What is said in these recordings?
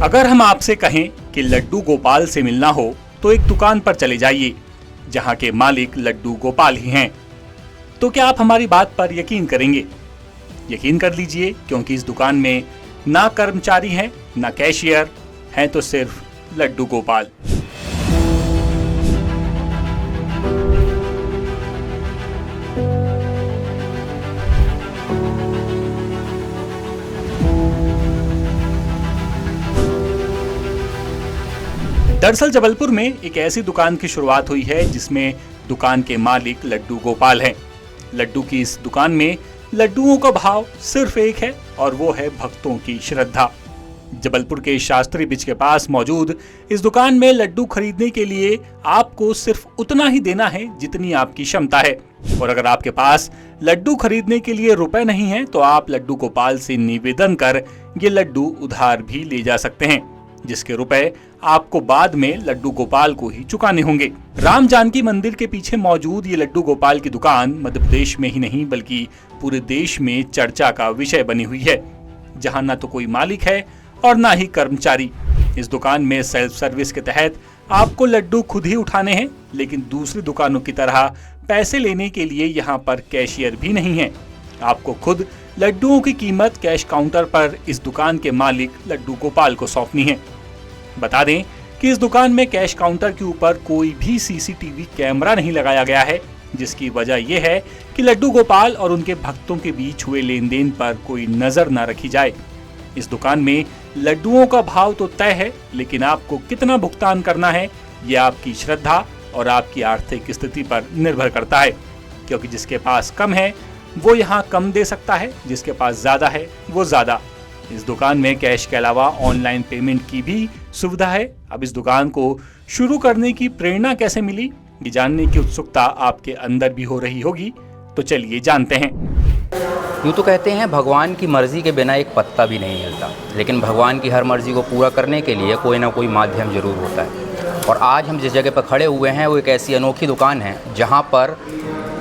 अगर हम आपसे कहें कि लड्डू गोपाल से मिलना हो तो एक दुकान पर चले जाइए जहां के मालिक लड्डू गोपाल ही हैं, तो क्या आप हमारी बात पर यकीन करेंगे? यकीन कर लीजिए, क्योंकि इस दुकान में ना कर्मचारी हैं, ना कैशियर हैं, तो सिर्फ लड्डू गोपाल। दरअसल जबलपुर में एक ऐसी दुकान की शुरुआत हुई है जिसमें दुकान के मालिक लड्डू गोपाल हैं। लड्डू की इस दुकान में लड्डुओं का भाव सिर्फ एक है और वो है भक्तों की श्रद्धा। जबलपुर के शास्त्री ब्रिज के पास मौजूद इस दुकान में लड्डू खरीदने के लिए आपको सिर्फ उतना ही देना है जितनी आपकी क्षमता है, और अगर आपके पास लड्डू खरीदने के लिए रुपए नहीं है तो आप लड्डू गोपाल से निवेदन कर ये लड्डू उधार भी ले जा सकते हैं, जिसके रुपए आपको बाद में लड्डू गोपाल को ही चुकाने होंगे। राम जानकी मंदिर के पीछे मौजूद ये लड्डू गोपाल की दुकान मध्य प्रदेश में ही नहीं बल्कि पूरे देश में चर्चा का विषय बनी हुई है, जहां न तो कोई मालिक है और ना ही कर्मचारी। इस दुकान में सेल्फ सर्विस के तहत आपको लड्डू खुद ही उठाने हैं, लेकिन दूसरी दुकानों की तरह पैसे लेने के लिए यहाँ पर कैशियर भी नहीं है। आपको खुद लड्डुओं की कीमत कैश काउंटर पर इस दुकान के मालिक लड्डू गोपाल को सौंपनी है। बता दें कि इस दुकान में कैश काउंटर के ऊपर कोई भी सीसीटीवी कैमरा नहीं लगाया गया है, जिसकी वजह यह है कि लड्डू गोपाल और उनके भक्तों के बीच हुए लेन देन पर कोई नजर न रखी जाए। इस दुकान में लड्डुओं का भाव तो तय है, लेकिन आपको कितना भुगतान करना है ये आपकी श्रद्धा और आपकी आर्थिक स्थिति पर निर्भर करता है, क्योंकि जिसके पास कम है वो यहाँ कम दे सकता है, जिसके पास ज्यादा है वो ज्यादा। इस दुकान में कैश के अलावा ऑनलाइन पेमेंट की भी सुविधा है। अब इस दुकान को शुरू करने की प्रेरणा कैसे मिली, ये जानने की उत्सुकता आपके अंदर भी हो रही होगी, तो चलिए जानते हैं। यूँ तो कहते हैं भगवान की मर्जी के बिना एक पत्ता भी नहीं हिलता, लेकिन भगवान की हर मर्जी को पूरा करने के लिए कोई ना कोई माध्यम जरूर होता है। और आज हम जिस जगह पर खड़े हुए हैं वो एक ऐसी अनोखी दुकान है जहाँ पर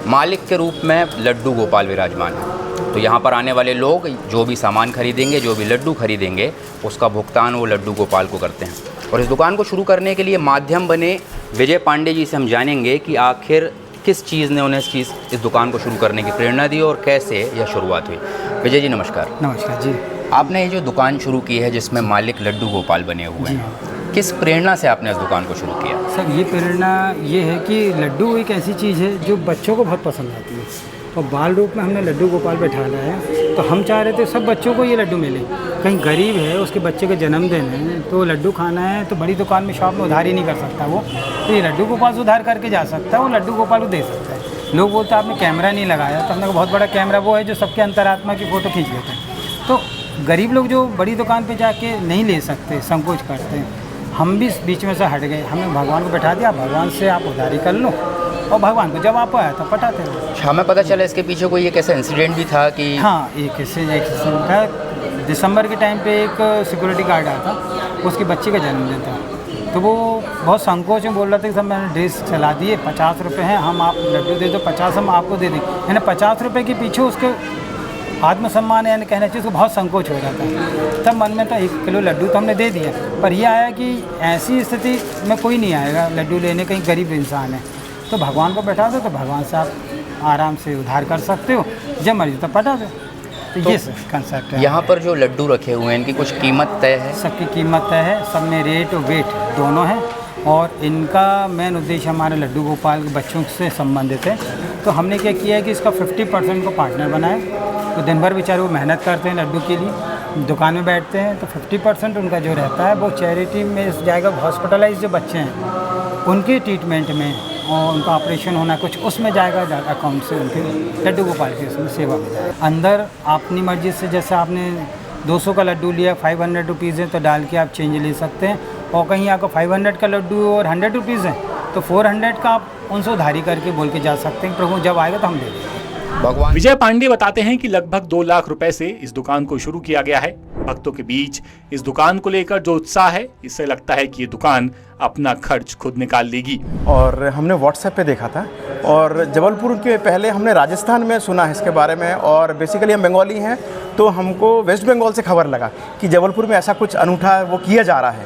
मालिक के रूप में लड्डू गोपाल विराजमान है। तो यहाँ पर आने वाले लोग जो भी सामान खरीदेंगे, जो भी लड्डू खरीदेंगे, उसका भुगतान वो लड्डू गोपाल को करते हैं। और इस दुकान को शुरू करने के लिए माध्यम बने विजय पांडे जी से हम जानेंगे कि आखिर किस चीज़ ने उन्हें इस दुकान को शुरू करने की प्रेरणा दी और कैसे यह शुरुआत हुई। विजय जी नमस्कार। नमस्कार जी। आपने ये जो दुकान शुरू की है जिसमें मालिक लड्डू गोपाल बने हुए हैं, किस प्रेरणा से आपने इस दुकान को शुरू किया? सर ये प्रेरणा ये है कि लड्डू एक ऐसी चीज़ है जो बच्चों को बहुत पसंद आती है, और बाल रूप में हमने लड्डू गोपाल बैठाना है। तो हम चाह रहे थे सब बच्चों को ये लड्डू मिले। कहीं गरीब है, उसके बच्चे का जन्मदिन है, तो लड्डू खाना है, तो बड़ी दुकान में शॉप में उधार ही नहीं कर सकता वो, तो ये लड्डू गोपाल से उधार करके जा सकता है, वो लड्डू गोपाल को दे सकता है। लोग बोलते हैं आपने कैमरा नहीं लगाया, तो हमने बहुत बड़ा कैमरा वो है जो सबके अंतरात्मा की फ़ोटो खींच लेते हैं। तो गरीब लोग जो बड़ी दुकान पर जाके नहीं ले सकते, संकोच करते हैं, हम भी बीच में से हट गए। हमने भगवान को बैठा दिया, भगवान से आप उधारी कर लो और भगवान को जब आप आया तो पटाते रहो। हमें पता चला इसके पीछे कोई एक ऐसा इंसिडेंट भी था कि हाँ, एक था दिसंबर के टाइम पे एक सिक्योरिटी गार्ड आया था, उसके बच्चे का जन्मदिन था, तो वो बहुत संकोच में बोल रहा था कि सब मैंने ड्रेस चला दिए, 50 रुपये हैं, हम आप लड्डू दे दो, 50 हम आपको दे दें। यानी 50 रुपये के पीछे उसके आत्मसम्मान यानी कहना चाहिए, उसको बहुत संकोच हो रहा था। तब मन में था 1 किलो लड्डू तो हमने दे दिया, पर यह आया कि ऐसी स्थिति में कोई नहीं आएगा लड्डू लेने, कहीं गरीब इंसान है, तो भगवान को बैठा दो, तो भगवान से आप आराम से उधार कर सकते हो, जब मर्जी तब पटा दो। तो ये कंसेप्ट है। यहाँ पर जो लड्डू रखे हुए हैं इनकी कुछ कीमत तय है? सबकी कीमत तय है, सब में रेट और वेट दोनों हैं, और इनका मेन उद्देश्य हमारे लड्डू गोपाल के बच्चों से संबंधित है। तो हमने क्या किया है कि इसका 50% को पार्टनर बनाए, तो दिन भर बेचारे वो मेहनत करते हैं लड्डू के लिए, दुकान में बैठते हैं, तो 50% उनका जो रहता है वो चैरिटी में जाएगा। हॉस्पिटलाइज जो बच्चे हैं उनके ट्रीटमेंट में, और उनका ऑपरेशन होना कुछ उसमें जाएगा अकाउंट से, उनके लड्डू गोपाल की उसमें सेवा में जाएगा। अंदर अपनी मर्जी से, जैसे आपने 200 का लड्डू लिया, 500 रुपीज़ है, तो डाल के आप चेंज ले सकते हैं, और कहीं आपको 500 का लड्डू और 100 रुपीज़ है तो 400 का आप उनसे उधारी करके बोल के जा सकते हैं, प्रभु जब आएगा तो हम दे देंगे। विजय पांडे बताते हैं कि लगभग 2 लाख रुपए से इस दुकान को शुरू किया गया है। भक्तों के बीच इस दुकान को लेकर जो उत्साह है, इससे लगता है कि ये दुकान अपना खर्च खुद निकाल लेगी। और हमने व्हाट्सएप पे देखा था और जबलपुर के पहले हमने राजस्थान में सुना है इसके बारे में, और बेसिकली हम बंगाली हैं तो हमको वेस्ट बंगाल से खबर लगा कि जबलपुर में ऐसा कुछ अनूठा वो किया जा रहा है।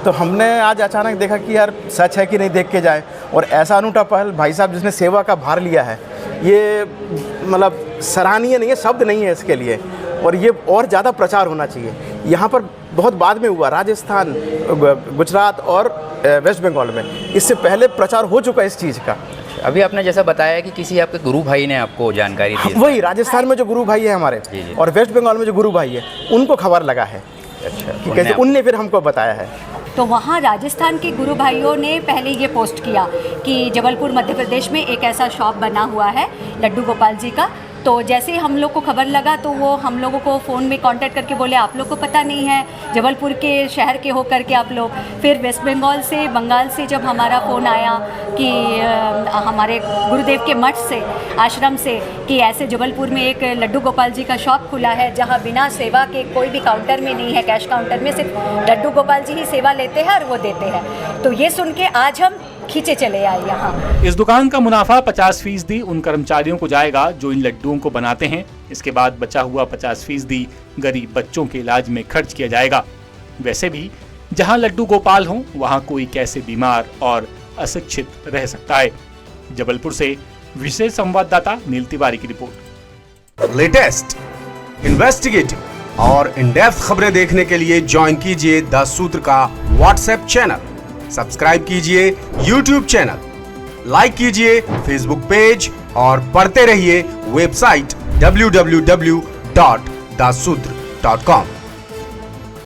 तो हमने आज अचानक देखा कि यार सच है कि नहीं, देख के जाए। और ऐसा अनूठा पहल भाई साहब जिसने सेवा का भार लिया है, ये मतलब सराहनीय नहीं है, शब्द नहीं है इसके लिए। और ये और ज़्यादा प्रचार होना चाहिए। यहाँ पर बहुत बाद में हुआ, राजस्थान, गुजरात और वेस्ट बंगाल में इससे पहले प्रचार हो चुका है इस चीज़ का। अभी आपने जैसा बताया कि किसी आपके गुरु भाई ने आपको जानकारी दी। वही राजस्थान में जो गुरु भाई है हमारे, और वेस्ट बंगाल में जो गुरु भाई है, उनको खबर लगा है। अच्छा, कि कैसे उनने फिर हमको बताया है। तो वहाँ राजस्थान के गुरु भाइयों ने पहले ये पोस्ट किया कि जबलपुर मध्य प्रदेश में एक ऐसा शॉप बना हुआ है लड्डू गोपाल जी का। तो जैसे ही हम लोग को खबर लगा तो वो हम लोगों को फ़ोन में कांटेक्ट करके बोले आप लोग को पता नहीं है, जबलपुर के शहर के होकर के आप लोग। फिर वेस्ट बंगाल से, बंगाल से जब हमारा फ़ोन आया कि हमारे गुरुदेव के मठ से, आश्रम से, कि ऐसे जबलपुर में एक लड्डू गोपाल जी का शॉप खुला है जहाँ बिना सेवा के, कोई भी काउंटर में नहीं है, कैश काउंटर में सिर्फ लड्डू गोपाल जी ही सेवा लेते हैं और वो देते हैं। तो ये सुन के आज हम खींचे चले आए यहाँ। इस दुकान का मुनाफा 50% उन कर्मचारियों को जाएगा जो इन लड्डुओं को बनाते हैं। इसके बाद बचा हुआ 50% गरीब बच्चों के इलाज में खर्च किया जाएगा। वैसे भी जहाँ लड्डू गोपाल हों, वहाँ कोई कैसे बीमार और अशिक्षित रह सकता है। जबलपुर से विशेष संवाददाता नील तिवारी की रिपोर्ट। लेटेस्ट, इन्वेस्टिगेटिव और इन डेप्थ खबरें देखने के लिए ज्वाइन कीजिए द सूत्र का व्हाट्सएप चैनल, सब्सक्राइब कीजिए YouTube चैनल, लाइक कीजिए Facebook पेज और पढ़ते रहिए वेबसाइट www.dasudr.com।